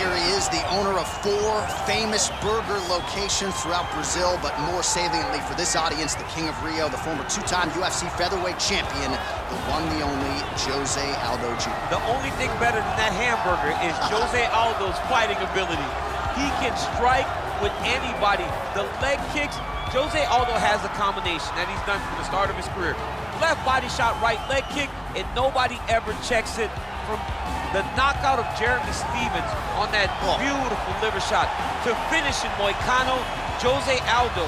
here he is, the owner of 4 famous burger locations throughout Brazil, but more saliently for this audience, the King of Rio, the former 2-time UFC featherweight champion, the one, the only, Jose Aldo Jr. The only thing better than that hamburger is Jose Aldo's fighting ability. He can strike with anybody. The leg kicks, Jose Aldo has a combination that he's done from the start of his career. Left body shot, right leg kick, and nobody ever checks it. From the knockout of Jeremy Stevens on that beautiful liver shot to finish in Moicano, Jose Aldo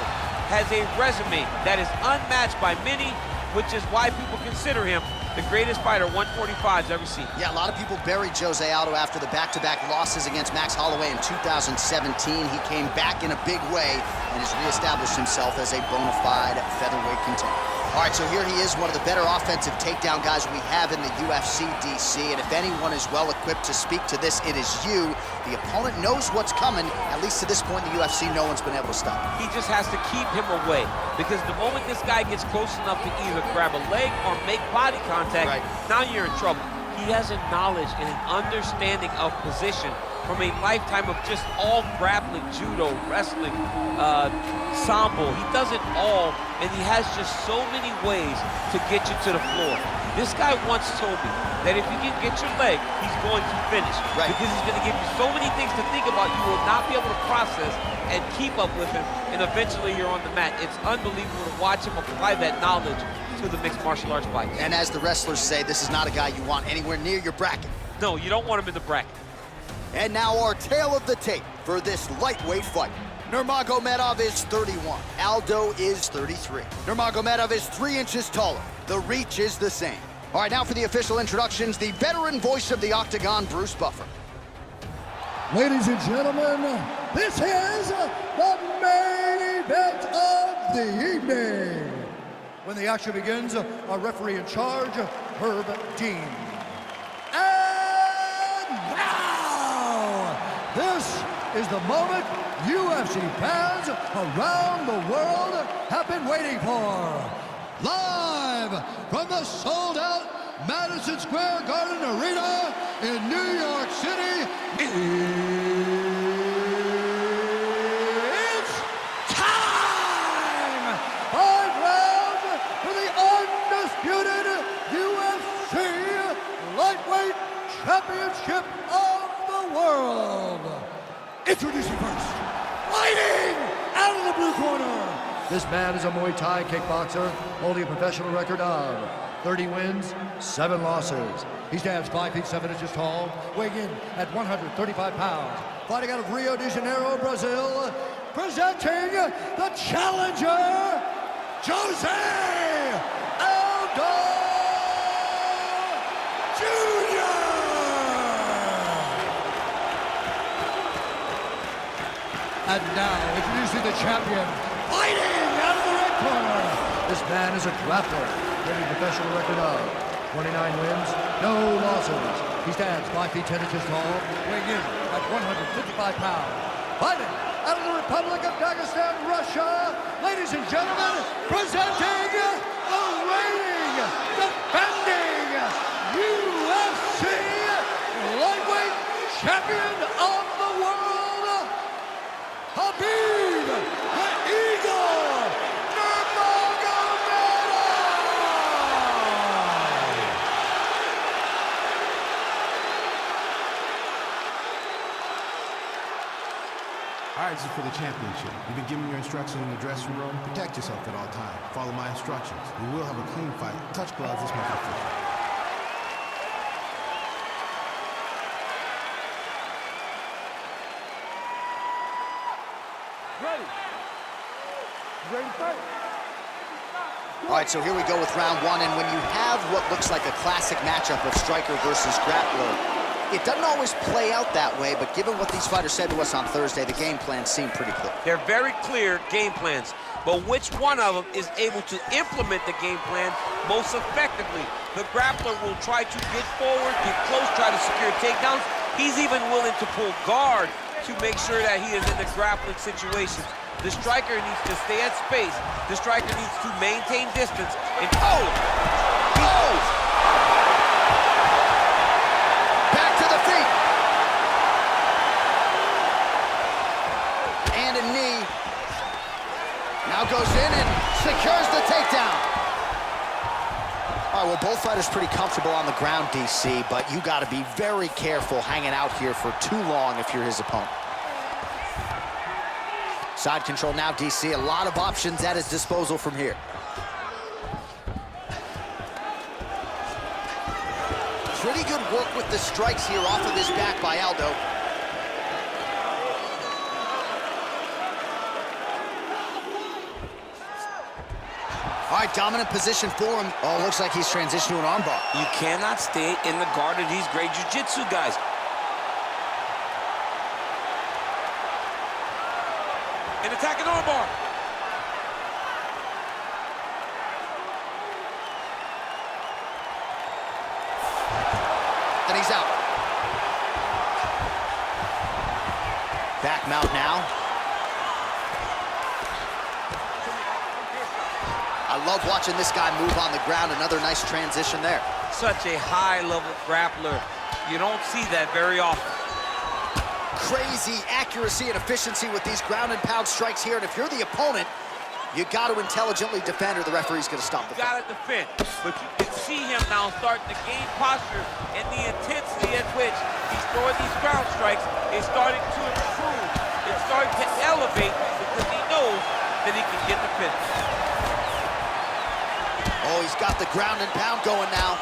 has a resume that is unmatched by many, which is why people consider him the greatest fighter 145's ever seen. Yeah, a lot of people buried Jose Aldo after the back-to-back losses against Max Holloway in 2017. He came back in a big way and has reestablished himself as a bona fide featherweight contender. All right, so here he is, one of the better offensive takedown guys we have in the UFC, DC, and if anyone is well-equipped to speak to this, it is you. The opponent knows what's coming. At least to this point in the UFC, no one's been able to stop him. He just has to keep him away, because the moment this guy gets close enough to either grab a leg or make body contact, now you're in trouble. He has a knowledge and an understanding of position from a lifetime of just all grappling, judo, wrestling, sambo. He does it all, and he has just so many ways to get you to the floor. This guy once told me that if you can get your leg, he's going to finish. Because he's going to give you so many things to think about, you will not be able to process and keep up with him, and eventually you're on the mat. It's unbelievable to watch him apply that knowledge to the mixed martial arts fight. And as the wrestlers say, this is not a guy you want anywhere near your bracket. No, you don't want him in the bracket. And now our tale of the tape for this lightweight fight. Nurmagomedov is 31. Aldo is 33. Nurmagomedov is 3 inches taller. The reach is the same. All right, now for the official introductions, the veteran voice of the Octagon, Bruce Buffer. Ladies and gentlemen, this is the main event of the evening. When the action begins, our referee in charge, Herb Dean. And now, this is the moment UFC fans around the world have been waiting for. Live from the sold-out Madison Square Garden Arena in New York City, it's time! 5 rounds for the undisputed UFC Lightweight Championship of the World. Introducing first, fighting out of the blue corner. This man is a Muay Thai kickboxer holding a professional record of 30 wins, 7 losses. He stands 5 feet 7 inches tall, weighing in at 135 pounds. Fighting out of Rio de Janeiro, Brazil, presenting the challenger, Jose Aldo Jr. And now, introducing the champion, fighting out of the red corner. This man is a grappler, holding a professional record of 29 wins, no losses. He stands 5 feet 10 inches tall, weighing in at 155 pounds. Fighting out of the Republic of Dagestan, Russia, ladies and gentlemen, presenting the reigning, defending UFC lightweight champion of the world, Khabib the Eagle Nurmagomedov! All right, this is for the championship. You've been given your instructions in the dressing room. Protect yourself at all times. Follow my instructions. We will have a clean fight. Touch gloves, let's make it official. Ready. Ready to fight. All right, so here we go with round 1, and when you have what looks like a classic matchup of striker versus grappler, it doesn't always play out that way, but given what these fighters said to us on Thursday, the game plans seem pretty clear. They're very clear game plans, but which one of them is able to implement the game plan most effectively? The grappler will try to get forward, get close, try to secure takedowns. He's even willing to pull guard to make sure that he is in the grappling situations. The striker needs to stay at space. The striker needs to maintain distance. And Back to the feet. Now goes in and secures the takedown. All right, well, both fighters pretty comfortable on the ground, DC, but you got to be very careful hanging out here for too long if you're his opponent. Side control now, DC. A lot of options at his disposal from here. Pretty good work with the strikes here off of his back by Aldo. All right, dominant position for him. Oh, looks like he's transitioned to an armbar. You cannot stay in the guard of these great jiu-jitsu guys. An attacking armbar. And he's out. Back mount now. I love watching this guy move on the ground. Another nice transition there. Such a high-level grappler. You don't see that very often. Crazy accuracy and efficiency with these ground and pound strikes here. And if you're the opponent, you got to intelligently defend or the referee's going to stop the fight. You got to defend. But you can see him now starting to gain posture, and the intensity at which he's throwing these ground strikes is starting to improve. It's starting to elevate because he knows that he can get the finish. Oh, he's got the ground and pound going now.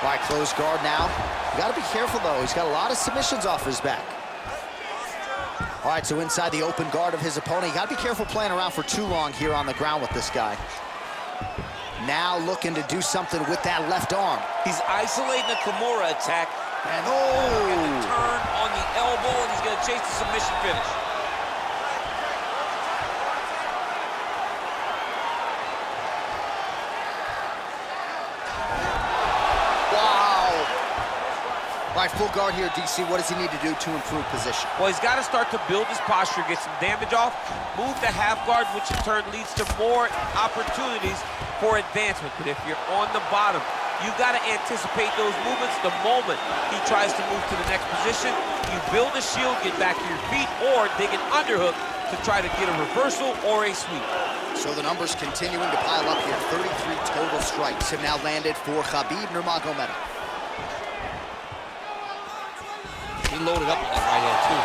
All right, close guard now. You got to be careful, though. He's got a lot of submissions off his back. All right, so inside the open guard of his opponent. You got to be careful playing around for too long here on the ground with this guy. Now looking to do something with that left arm. He's isolating the Kimura attack. And And the turn on the elbow, and he's going to chase the submission finish. All right, full guard here, DC. What does he need to do to improve position? Well, he's got to start to build his posture, get some damage off, move to half guard, which in turn leads to more opportunities for advancement. But if you're on the bottom, you got to anticipate those movements the moment he tries to move to the next position. You build a shield, get back to your feet, or dig an underhook to try to get a reversal or a sweep. So the numbers continuing to pile up here. 33 total strikes have now landed for Khabib Nurmagomedov. He loaded up on that right hand, too.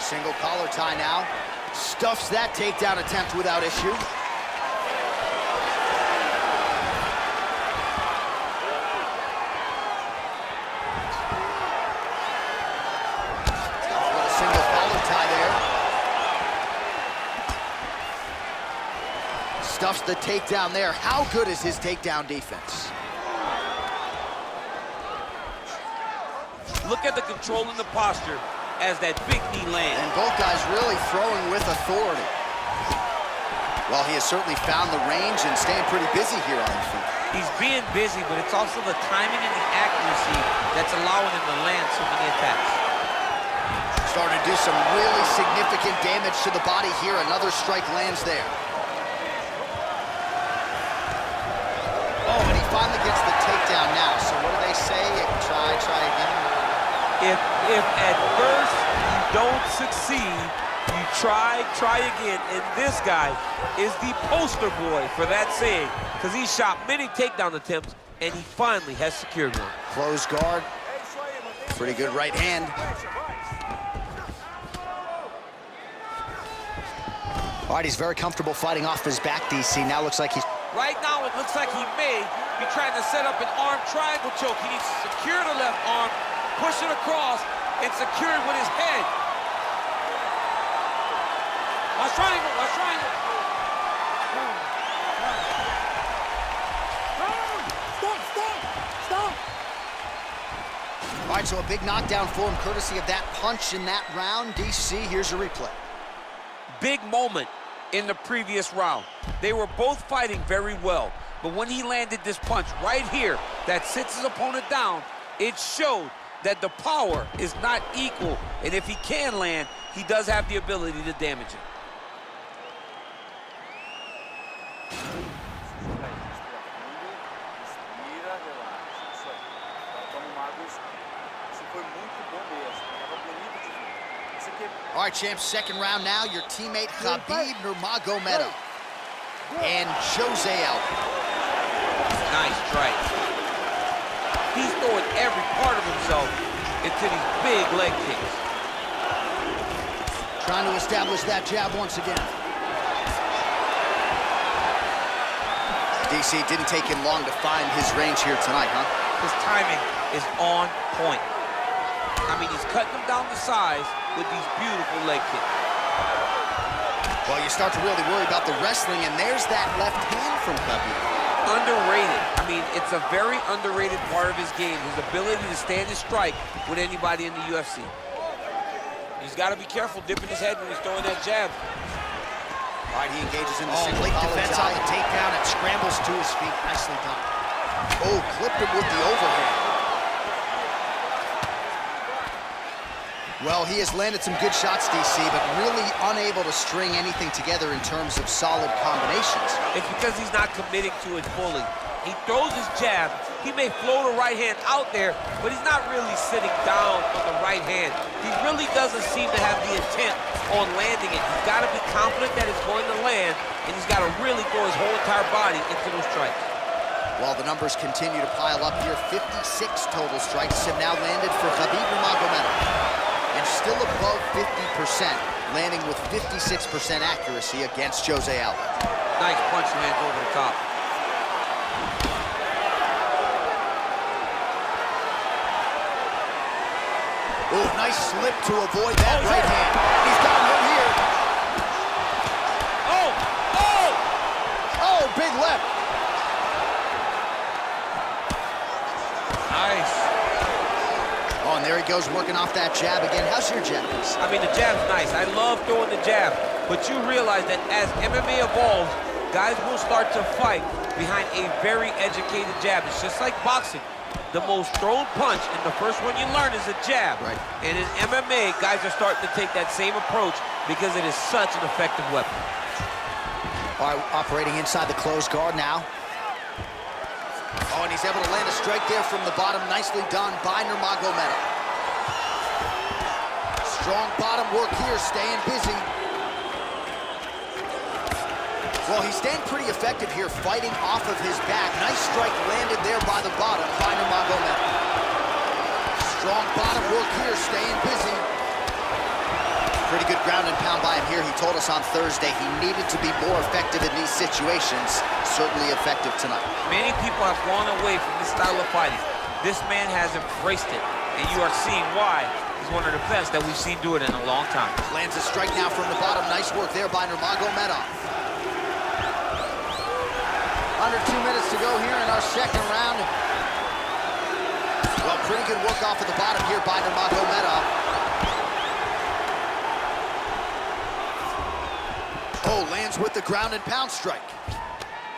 Single collar tie now. Stuffs that takedown attempt without issue. Single collar tie there. Stuffs the takedown there. How good is his takedown defense? Look at the control and the posture as that big knee lands. And both guys really throwing with authority. Well, he has certainly found the range and staying pretty busy here on the feet. He's being busy, but it's also the timing and the accuracy that's allowing him to land so many attacks. Starting to do some really significant damage to the body here. Another strike lands there. Oh, and he finally gets the takedown now. So what do they say? Try again. If at first you don't succeed, you try again. And this guy is the poster boy for that saying, because he shot many takedown attempts, and he finally has secured one. Close guard. Pretty good right hand. All right, he's very comfortable fighting off his back, DC. Now looks like he's... Right now, it looks like he may be trying to set up an arm triangle choke. He needs to secure the left arm, push it across, and secure it with his head. Watch triangle, watch triangle. Stop! All right, so a big knockdown for him, courtesy of that punch in that round. DC, here's a replay. Big moment in the previous round. They were both fighting very well, but when he landed this punch right here that sits his opponent down, it showed that the power is not equal, and if he can land, he does have the ability to damage it. All All right, champs, second round now. Your teammate Khabib Nurmagomedov and Jose Aldo. Nice strike. He's throwing every part of himself into these big leg kicks. Trying to establish that jab once again. DC, didn't take him long to find his range here tonight, huh? His timing is on point. I mean, he's cutting them down to size with these beautiful leg kicks. Well, you start to really worry about the wrestling, and there's that left hand from Khabib. Underrated. I mean, it's a very underrated part of his game, his ability to stand and strike with anybody in the UFC. He's got to be careful dipping his head when he's throwing that jab. All right, he engages in the single Late collar defense tie. on the takedown and scrambles to his feet. Nicely done. Oh, clipped him with the overhand. Well, he has landed some good shots, DC, but really unable to string anything together in terms of solid combinations. It's because he's not committing to it fully. He throws his jab. He may float a right hand out there, but he's not really sitting down on the right hand. He really doesn't seem to have the intent on landing it. He's got to be confident that it's going to land, and he's got to really throw his whole entire body into those strikes. While the numbers continue to pile up here, 56 total strikes have now landed for Khabib Nurmagomedov. And still above 50%, landing with 56% accuracy against Jose Aldo. Nice punch lands over the top. Oh, nice slip to avoid that right hand. He's got him here. Oh! Oh! Oh, big left. Nice. Oh, and there he goes, working off that jab again. How's your jab? I mean, the jab's nice. I love throwing the jab, but you realize that as MMA evolves, guys will start to fight behind a very educated jab. It's just like boxing. The most thrown punch, and the first one you learn is a jab. Right. And in MMA, guys are starting to take that same approach because it is such an effective weapon. All right, operating inside the closed guard now. Oh, and he's able to land a strike there from the bottom. Nicely done by Nurmagomedov. Strong bottom work here, staying busy. Well, he's staying pretty effective here, fighting off of his back. Nice strike landed there by the bottom by Nurmagomedov. Strong bottom work here, staying busy. Pretty good ground and pound by him here. He told us on Thursday he needed to be more effective in these situations. Certainly effective tonight. Many people have gone away from this style of fighting. This man has embraced it, and you are seeing why he's one of the best that we've seen do it in a long time. Lands a strike now from the bottom. Nice work there by Nurmagomedov. Under 2 minutes to go here in our second round. Well, pretty good work off of the bottom here by Nurmagomedov. Oh, lands with the ground and pound strike.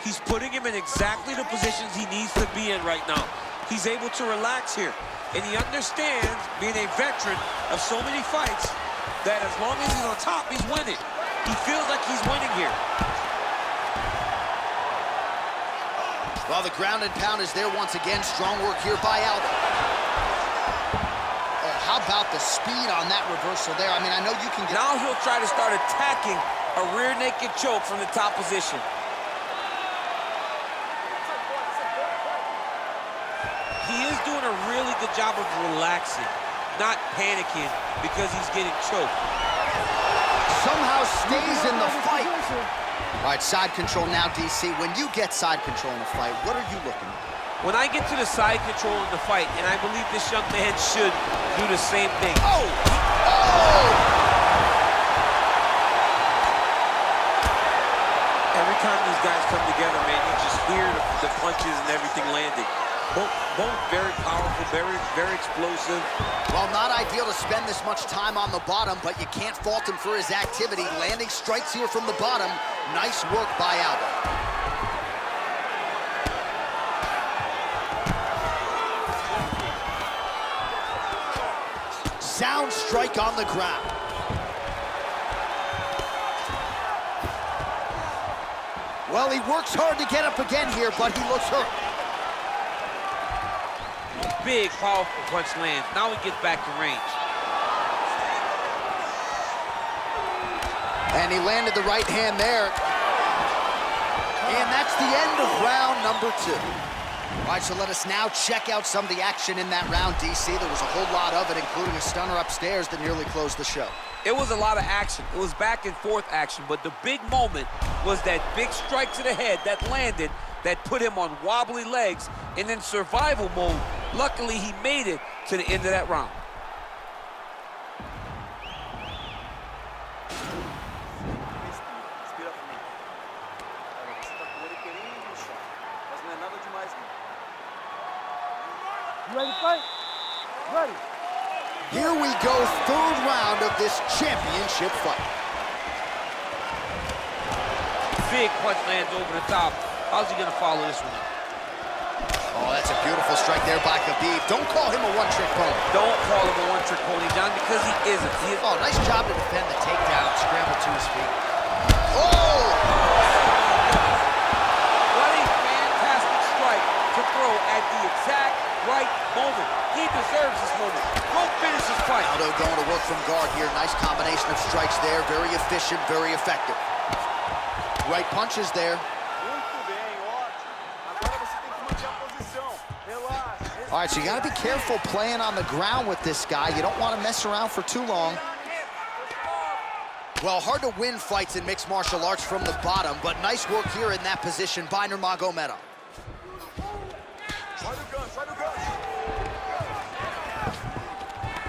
He's putting him in exactly the positions he needs to be in right now. He's able to relax here, and he understands, being a veteran of so many fights, that as long as he's on top, he's winning. He feels like he's winning here. Well, the ground and pound is there once again. Strong work here by Aldo. Oh, how about the speed on that reversal there? I mean, I know you can get... Now he'll try to start attacking a rear naked choke from the top position. He is doing a really good job of relaxing, not panicking because he's getting choked. Somehow stays in the fight. All right, side control now, DC. When you get side control in a fight, what are you looking at? When I get to the side control in the fight, and I believe this young man should do the same thing. Oh! Oh! Every time these guys come together, man, you just hear the punches and everything landing. Both very powerful, very explosive. Well, not ideal to spend this much time on the bottom, but you can't fault him for his activity. Landing strikes here from the bottom. Nice work by Aldo. Sound strike on the ground. Well, he works hard to get up again here, but he looks hurt. Big, powerful punch lands. Now he gets back to range. And he landed the right hand there. And that's the end of round number 2. All right, so let us now check out some of the action in that round, DC. There was a whole lot of it, including a stunner upstairs that nearly closed the show. It was a lot of action. It was back and forth action, but the big moment was that big strike to the head that landed, that put him on wobbly legs, and in survival mode, luckily he made it to the end of that round. Ready to fight? Ready. Here we go, third round of this championship fight. Big punch lands over the top. How's he gonna follow this one up? Oh, that's a beautiful strike there by Khabib. Don't call him a one-trick pony. Don't call him a one-trick pony, John, because he isn't. Oh, nice job to defend the takedown and scramble to his feet. Oh! What a fantastic strike to throw at the exact right moment. He deserves this moment. Go finish this fight. Aldo going to work from guard here. Nice combination of strikes there. Very efficient, very effective. Right punches there. All right, so you got to be careful playing on the ground with this guy. You don't want to mess around for too long. Well, hard to win fights in mixed martial arts from the bottom, but nice work here in that position by Nurmagomedov.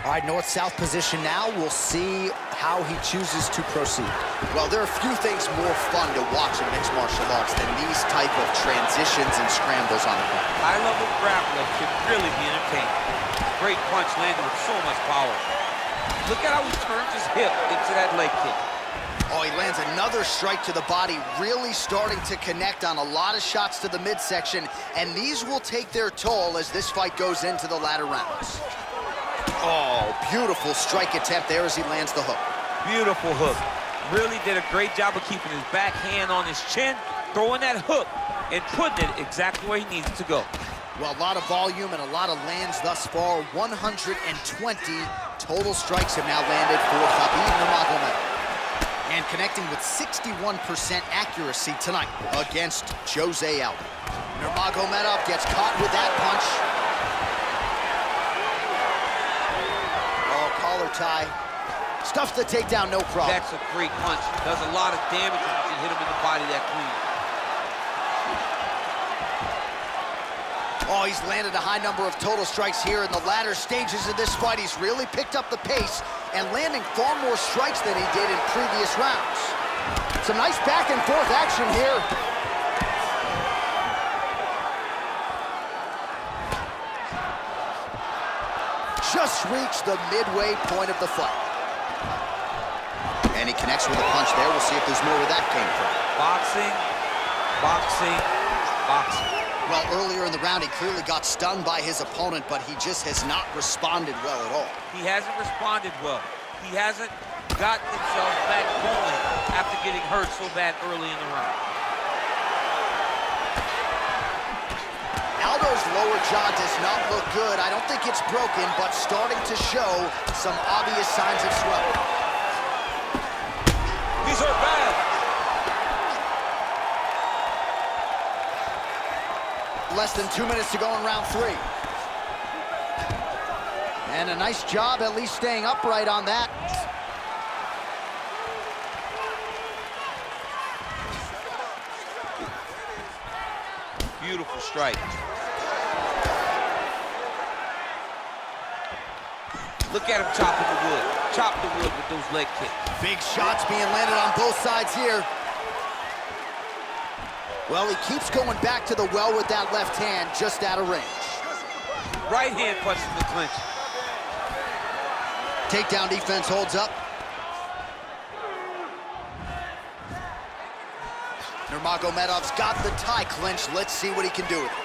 All right, north-south position now. We'll see how he chooses to proceed. Well, there are a few things more fun to watch in mixed martial arts than these type of transitions and scrambles on the ground. High-level grappling can really be entertaining. Great punch landed with so much power. Look at how he turns his hip into that leg kick. Oh, he lands another strike to the body, really starting to connect on a lot of shots to the midsection, and these will take their toll as this fight goes into the latter rounds. Oh, beautiful strike attempt there as he lands the hook. Beautiful hook. Really did a great job of keeping his back hand on his chin, throwing that hook, and putting it exactly where he needs to go. Well, a lot of volume and a lot of lands thus far. 120 total strikes have now landed for Khabib Nurmagomedov. And connecting with 61% accuracy tonight against Jose Aldo. Nurmagomedov gets caught with that punch. Collar tie. Stuffs the takedown, no problem. That's a great punch. Does a lot of damage when you can hit him in the body that clean. Oh, he's landed a high number of total strikes here in the latter stages of this fight. He's really picked up the pace and landing far more strikes than he did in previous rounds. Some nice back and forth action here. Just reached the midway point of the fight. And he connects with a punch there. We'll see if there's more where that came from. Boxing, boxing, boxing. Well, earlier in the round, he clearly got stunned by his opponent, but he just has not responded well at all. He hasn't responded well. He hasn't gotten himself back going after getting hurt so bad early in the round. Aldo's lower jaw does not look good. I don't think it's broken, but starting to show some obvious signs of swelling. He's hurt bad. Less than 2 minutes to go in round 3. And a nice job at least staying upright on that. Beautiful strike. Look at him chopping the wood. Chop the wood with those leg kicks. Big shots being landed on both sides here. Well, he keeps going back to the well with that left hand, just out of range. Right hand punches the clinch. Takedown defense holds up. Nurmagomedov's got the tie clinch. Let's see what he can do with it.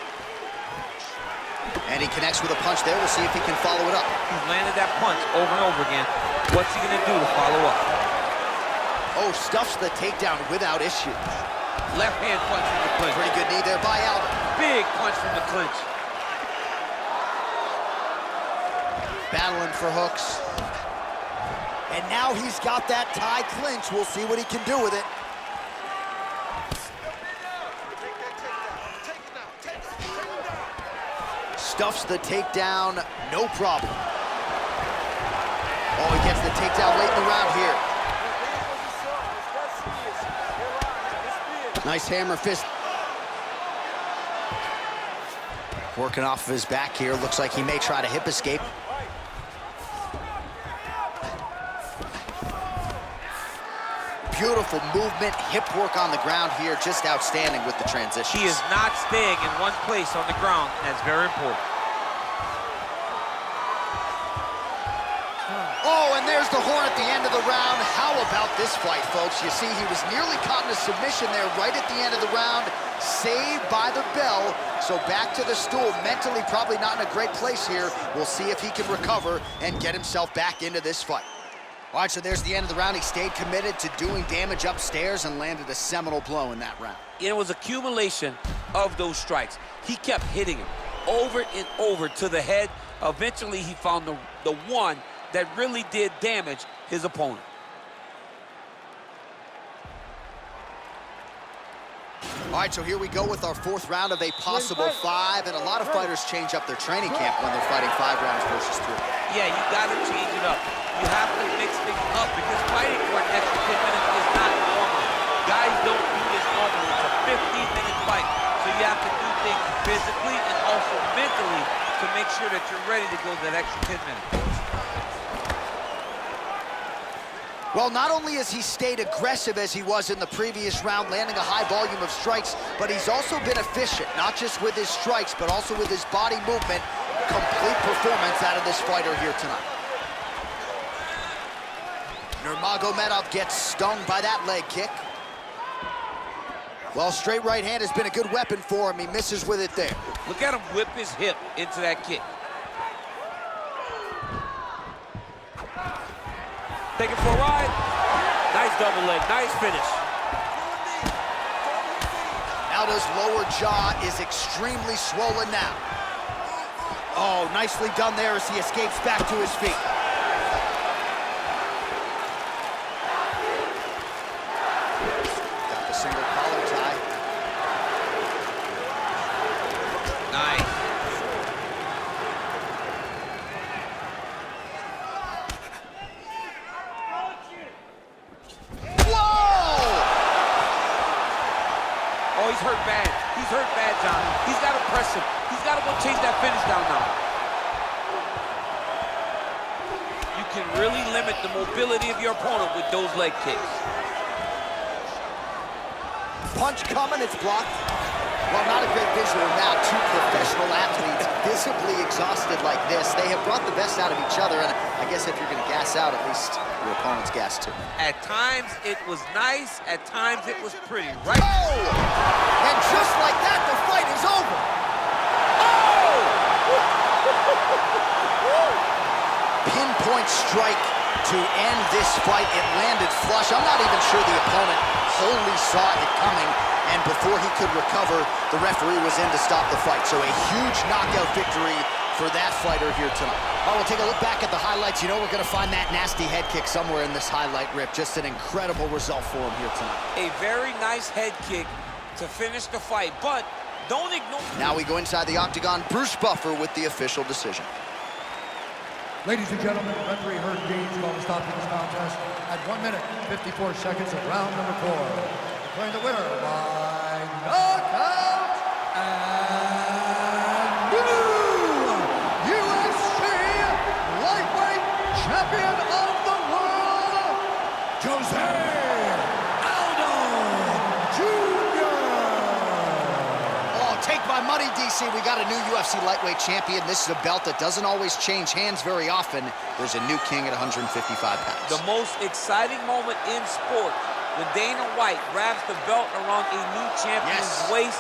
And he connects with a punch there. We'll see if he can follow it up. He's landed that punch over and over again. What's he gonna do to follow up? Oh, stuffs the takedown without issue. Left hand punch from the clinch. Pretty good knee there by Aldo. Big punch from the clinch. Battling for hooks. And now he's got that tie clinch. We'll see what he can do with it. Stuffs the takedown, no problem. Oh, he gets the takedown late in the round here. Nice hammer fist. Working off of his back here. Looks like he may try to hip escape. Beautiful movement, hip work on the ground here. Just outstanding with the transition. He is not staying in one place on the ground. That's very important. Oh, and there's the horn at the end of the round. How about this fight, folks? You see, he was nearly caught in a submission there right at the end of the round. Saved by the bell. So back to the stool. Mentally probably not in a great place here. We'll see if he can recover and get himself back into this fight. All right, so there's the end of the round. He stayed committed to doing damage upstairs and landed a seminal blow in that round. It was accumulation of those strikes. He kept hitting him over and over to the head. Eventually, he found the one that really did damage his opponent. All right, so here we go with our fourth round of a possible 5, and a lot of fighters change up their training camp when they're fighting 5 rounds versus 3. Yeah, you gotta change it up. You have to mix things up because fighting for an extra 10 minutes is not normal. Guys don't do this normally. It's a 15-minute fight, so you have to do things physically and also mentally to make sure that you're ready to go that extra 10 minutes. Well, not only has he stayed aggressive as he was in the previous round, landing a high volume of strikes, but he's also been efficient, not just with his strikes, but also with his body movement. Complete performance out of this fighter here tonight. Nurmagomedov gets stung by that leg kick. Well, straight right hand has been a good weapon for him. He misses with it there. Look at him whip his hip into that kick. Take it for a ride. Nice double leg, nice finish. Aldo's lower jaw is extremely swollen now. Oh, nicely done there as he escapes back to his feet. Got the single collar tie. Nice. Oh, he's hurt bad. He's hurt bad, John. He's got to press him. He's got to go chase that finish down now. You can really limit the mobility of your opponent with those leg kicks. Punch coming, it's blocked. Well, not a great visual now. 2 professional athletes visibly exhausted like this. They have brought the best out of each other, and I guess if you're going to gas out, at least your opponent's gas too. At times, it was nice. At times, it was pretty, right? Oh! And just like that, the fight is over. Oh! Pinpoint strike to end this fight. It landed flush. I'm not even sure the opponent wholly saw it coming, and before he could recover, the referee was in to stop the fight. So a huge knockout victory for that fighter here tonight. All right, we'll take a look back at the highlights. You know we're going to find that nasty head kick somewhere in this highlight rip. Just an incredible result for him here tonight. A very nice head kick to finish the fight, but don't ignore... Now we go inside the octagon. Bruce Buffer with the official decision. Ladies and gentlemen, referee Herb Dean's going to stop this contest at 1 minute, 54 seconds of round number 4. Declaring the winner by knockout and new UFC lightweight champion of the world, Jose Aldo Jr. Oh, take my money, DC. We got a new UFC lightweight champion. This is a belt that doesn't always change hands very often. There's a new king at 155 pounds. The most exciting moment in sport when Dana White wraps the belt around a new champion's waist